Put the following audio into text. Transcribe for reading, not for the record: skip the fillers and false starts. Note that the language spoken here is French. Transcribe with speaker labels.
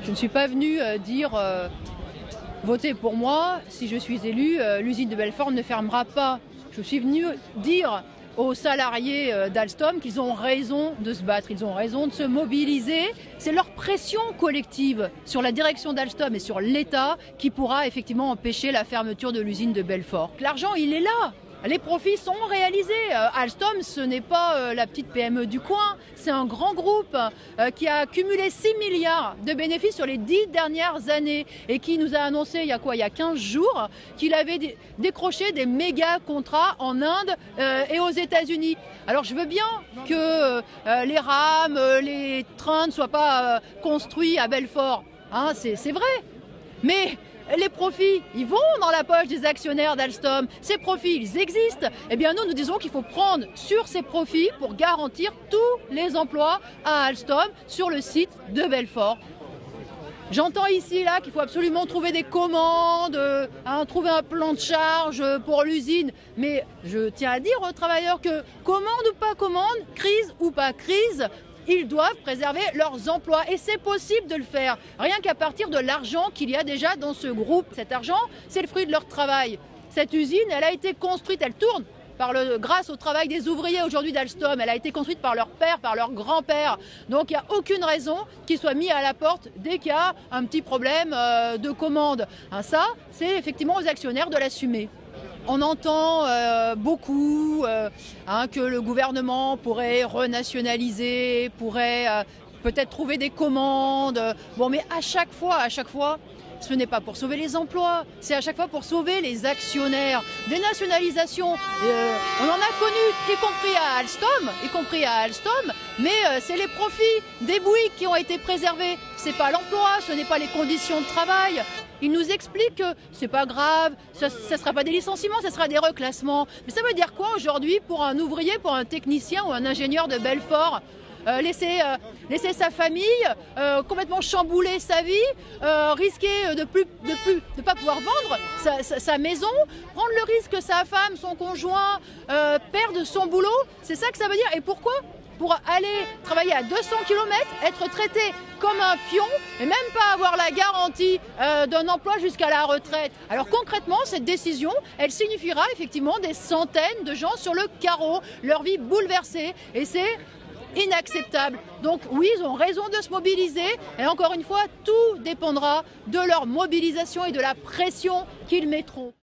Speaker 1: Je ne suis pas venue dire votez pour moi, si je suis élu, l'usine de Belfort ne fermera pas. Je suis venue dire aux salariés d'Alstom qu'ils ont raison de se battre, ils ont raison de se mobiliser. C'est leur pression collective sur la direction d'Alstom et sur l'État qui pourra effectivement empêcher la fermeture de l'usine de Belfort. L'argent, il est là. Les profits sont réalisés. Alstom, ce n'est pas la petite PME du coin, c'est un grand groupe qui a accumulé 6 milliards de bénéfices sur les 10 dernières années et qui nous a annoncé il y a 15 jours qu'il avait décroché des méga contrats en Inde et aux États-Unis. Alors je veux bien que les rames, les trains ne soient pas construits à Belfort, hein, c'est vrai, mais les profits, ils vont dans la poche des actionnaires d'Alstom. Ces profits, ils existent. Eh bien, nous disons qu'il faut prendre sur ces profits pour garantir tous les emplois à Alstom sur le site de Belfort. J'entends ici là qu'il faut absolument trouver des commandes, trouver un plan de charge pour l'usine. Mais je tiens à dire aux travailleurs que commande ou pas commande, crise ou pas crise, ils doivent préserver leurs emplois et c'est possible de le faire, rien qu'à partir de l'argent qu'il y a déjà dans ce groupe. Cet argent, c'est le fruit de leur travail. Cette usine, elle a été construite, elle tourne grâce au travail des ouvriers aujourd'hui d'Alstom. Elle a été construite par leur père, par leur grand-père. Donc il n'y a aucune raison qu'ils soient mis à la porte dès qu'il y a un petit problème de commande. Ça, c'est effectivement aux actionnaires de l'assumer. On entend beaucoup que le gouvernement pourrait renationaliser, pourrait peut-être trouver des commandes. Bon, mais à chaque fois, ce n'est pas pour sauver les emplois, c'est à chaque fois pour sauver les actionnaires. Des nationalisations, on en a connu, y compris à Alstom, mais c'est les profits des Bouygues qui ont été préservés. C'est pas l'emploi, ce n'est pas les conditions de travail. Il nous explique que c'est pas grave, ça ne sera pas des licenciements, ça sera des reclassements. Mais ça veut dire quoi aujourd'hui pour un ouvrier, pour un technicien ou un ingénieur de Belfort ? Laisser sa famille, complètement chambouler sa vie, risquer de pas pouvoir vendre sa maison, prendre le risque que sa femme, son conjoint perde son boulot, c'est ça que ça veut dire. Et pourquoi ? Pour aller travailler à 200 km, être traité comme un pion et même pas avoir la garantie d'un emploi jusqu'à la retraite. Alors concrètement, cette décision, elle signifiera effectivement des centaines de gens sur le carreau, leur vie bouleversée et c'est inacceptable. Donc oui, ils ont raison de se mobiliser et encore une fois, tout dépendra de leur mobilisation et de la pression qu'ils mettront.